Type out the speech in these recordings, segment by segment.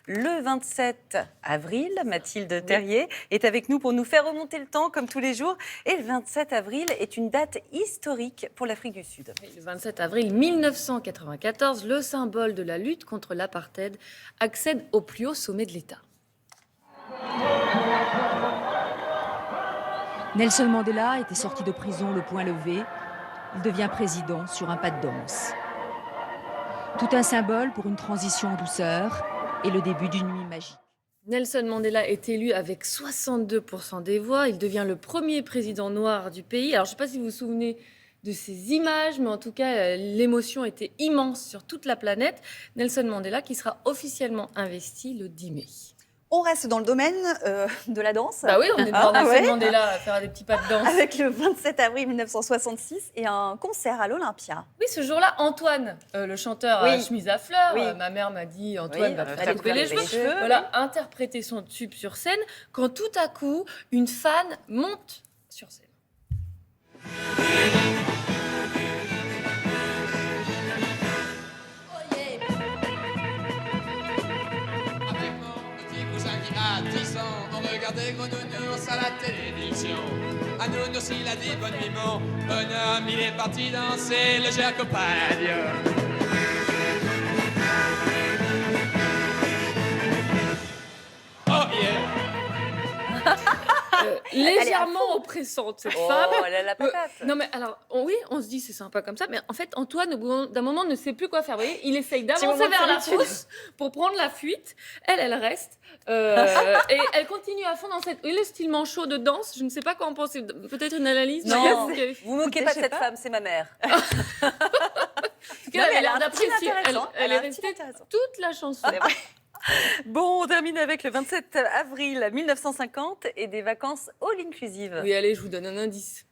le 27 avril. Mathilde Terrier est avec nous pour nous faire remonter le temps, comme tous les jours. Et le 27 avril est une date historique pour l'Afrique du Sud. Oui, le 27 avril 1994, le symbole de la lutte contre l'apartheid accède au plus haut sommet de l'État. Nelson Mandela était sorti de prison le poing levé. Il devient président sur un pas de danse. Tout un symbole pour une transition en douceur et le début d'une nuit magique. Nelson Mandela est élu avec 62% des voix. Il devient le premier président noir du pays. Alors, je ne sais pas si vous vous souvenez de ces images, mais en tout cas, l'émotion était immense sur toute la planète. Nelson Mandela qui sera officiellement investi le 10 mai. On reste dans le domaine de la danse. Bah oui, on est dans Nelson Mandela à faire des petits pas de danse. Avec le 27 avril 1966 et un concert à l'Olympia. Oui, ce jour-là, Antoine, le chanteur à chemise à fleurs, ma mère m'a dit Antoine va te faire couper les cheveux. Voilà, interpréter son tube sur scène, quand tout à coup, une fan monte sur scène. À 10 ans, on regardait Gros Nounours à la télévision. À Nounours, il a dit bonne nuit mon bonhomme, il est parti danser le Jacopagne. Oh yeah. Légèrement oppressante, cette femme. Elle a la patate. Non, mais alors, oui, on se dit c'est sympa comme ça, mais en fait, Antoine, au bout d'un moment, ne sait plus quoi faire. Vous voyez, il essaye d'avancer vers la fosse pour prendre la fuite. Elle reste. Et elle continue à fond dans le style manchot de danse. Je ne sais pas quoi en penser. Peut-être une analyse. Non, vous moquez pas de cette femme, c'est ma mère. Elle a l'air d'apprécier. Elle est restée toute la chanson. Bon, on termine avec le 27 avril 1950 et des vacances all inclusive. Oui, allez, je vous donne un indice.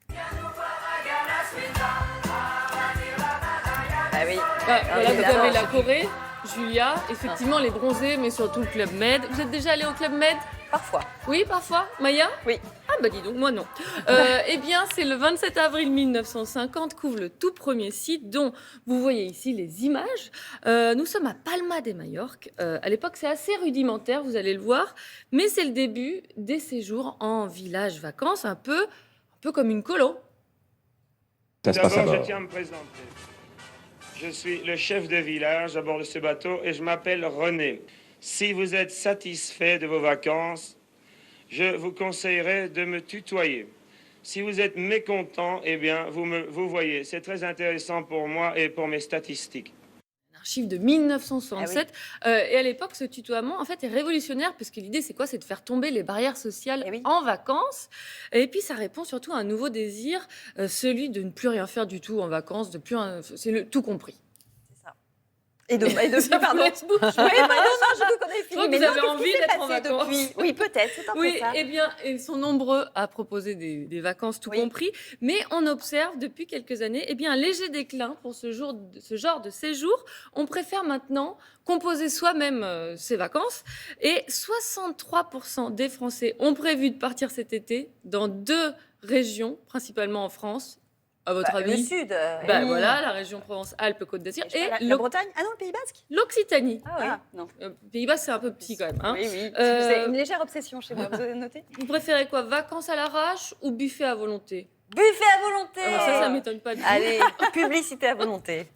Ah oui. Voilà, vous avez la Corée, Julia, effectivement les bronzés, mais surtout le Club Med. Vous êtes déjà allé au Club Med ? Parfois. Oui, parfois. Maya ? Oui. Ah bah dis donc, moi non. Eh bien, c'est le 27 avril 1950 qu'ouvre le tout premier site dont vous voyez ici les images. Nous sommes à Palma de Majorque. À l'époque, c'est assez rudimentaire, vous allez le voir, mais c'est le début des séjours en village vacances, un peu comme une colo. D'abord, je tiens à me présenter. Je suis le chef de village à bord de ce bateau et je m'appelle René. Si vous êtes satisfait de vos vacances, je vous conseillerais de me tutoyer. Si vous êtes mécontent, eh bien, vous voyez, c'est très intéressant pour moi et pour mes statistiques. Un archive de 1967. Et à l'époque, ce tutoiement, en fait, est révolutionnaire parce que l'idée, c'est quoi ? C'est de faire tomber les barrières sociales en vacances. Et puis, ça répond surtout à un nouveau désir, celui de ne plus rien faire du tout en vacances, c'est le tout compris. Et pardon. Oui, pardon, je vous connais fini. Mais vous avez envie d'être en vacances. Oui, peut-être, c'est un peu ça. Eh bien, ils sont nombreux à proposer des vacances tout compris, mais on observe depuis quelques années un léger déclin pour ce genre de séjour. On préfère maintenant composer soi-même ses vacances et 63% des Français ont prévu de partir cet été dans 2 régions, principalement en France. À votre avis ? Le Sud. Voilà, la région Provence-Alpes-Côte d'Azur. Et la Bretagne ? Ah non, le Pays Basque ? L'Occitanie. Ah non. Pays Basque, c'est un peu petit quand même. Hein. Oui. C'est une légère obsession chez moi, vous avez noté ? Vous préférez quoi ? Vacances à l'arrache ou buffet à volonté ? Buffet à volonté. Ça m'étonne pas du tout. Allez, publicité à volonté.